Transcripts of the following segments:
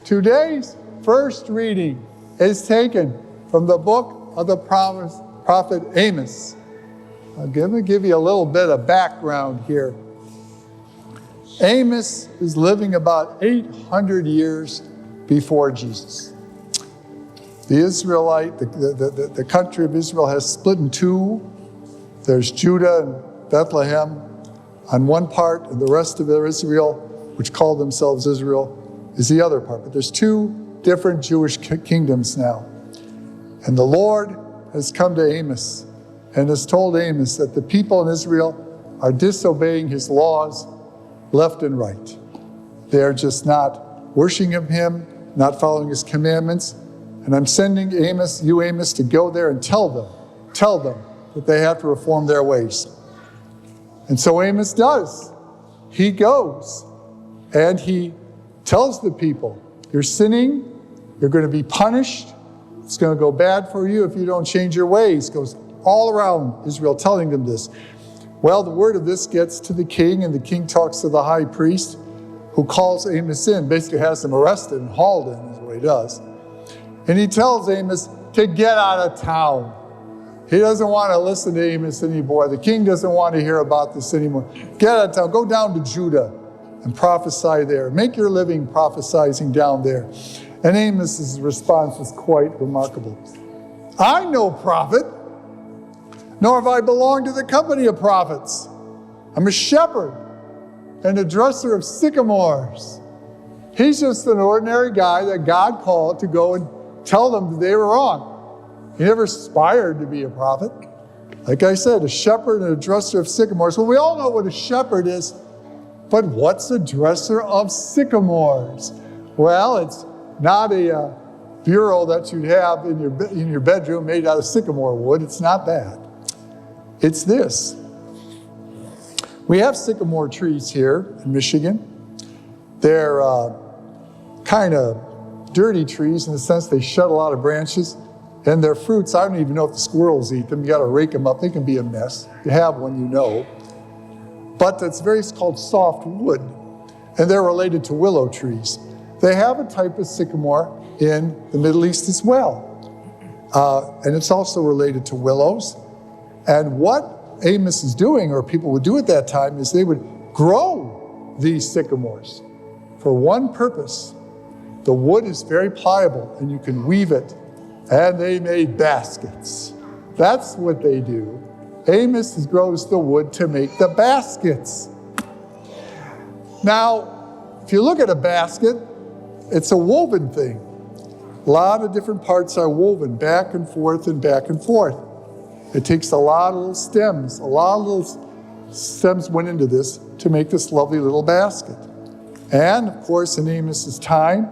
Today's first reading is taken from the book of the prophet Amos. I'm going to give you a little bit of background here. Amos is living about 800 years before Jesus. The country of Israel has split in two. There's Judah and Bethlehem on one part, and the rest of Israel, which call themselves Israel, is the other part. But there's two different Jewish kingdoms now. And the Lord has come to Amos and has told Amos that the people in Israel are disobeying his laws left and right. They're just not worshiping him, not following his commandments. And I'm sending you, Amos, to go there and tell them that they have to reform their ways. And so Amos does. He goes and he tells the people, you're sinning, you're going to be punished, it's going to go bad for you if you don't change your ways. Goes all around Israel telling them this. Well, the word of this gets to the king, and the king talks to the high priest, who calls Amos in, basically has him arrested and hauled in, is what he does. And he tells Amos to get out of town. He doesn't want to listen to Amos anymore. The king doesn't want to hear about this anymore. Get out of town. Go down to Judah and prophesy there. Make your living prophesizing down there. And Amos's response is quite remarkable. I'm no prophet, nor have I belonged to the company of prophets. I'm a shepherd and a dresser of sycamores. He's just an ordinary guy that God called to go and tell them that they were wrong. He never aspired to be a prophet. Like I said, a shepherd and a dresser of sycamores. Well, we all know what a shepherd is, but what's a dresser of sycamores? Well, it's not a bureau that you'd have in your bedroom made out of sycamore wood. It's not that. It's this. We have sycamore trees here in Michigan. They're kind of dirty trees in the sense they shed a lot of branches. And their fruits, I don't even know if the squirrels eat them. You got to rake them up. They can be a mess. If you have one, you know. But it's called soft wood. And they're related to willow trees. They have a type of sycamore in the Middle East as well. And it's also related to willows. And what Amos is doing, or people would do at that time, is they would grow these sycamores for one purpose. The wood is very pliable, and you can weave it. And they made baskets. That's what they do. Amos grows the wood to make the baskets. Now, if you look at a basket, it's a woven thing. A lot of different parts are woven back and forth and back and forth. It takes a lot of little stems. A lot of little stems went into this to make this lovely little basket. And, of course, in Amos's time,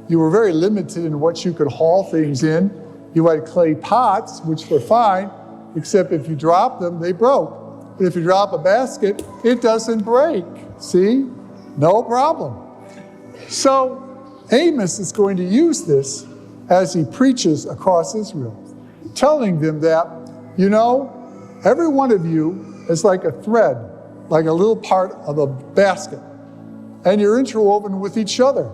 you were very limited in what you could haul things in. You had clay pots, which were fine, except if you dropped them, they broke. But if you drop a basket, it doesn't break. See? No problem. So Amos is going to use this as he preaches across Israel, telling them that, every one of you is like a thread, like a little part of a basket, and you're interwoven with each other.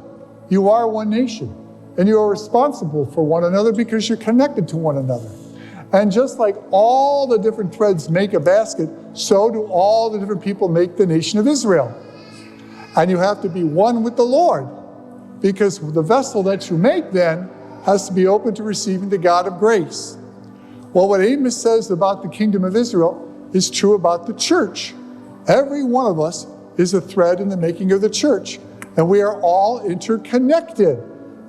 You are one nation, and you are responsible for one another because you're connected to one another. And just like all the different threads make a basket, so do all the different people make the nation of Israel. And you have to be one with the Lord, because the vessel that you make then has to be open to receiving the God of grace. Well, what Amos says about the kingdom of Israel is true about the church. Every one of us is a thread in the making of the church. And we are all interconnected.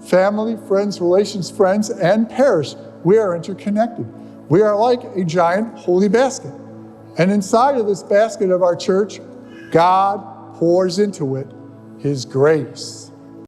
Family, friends, relations, friends, and parish. We are interconnected. We are like a giant holy basket. And inside of this basket of our church, God pours into it His grace.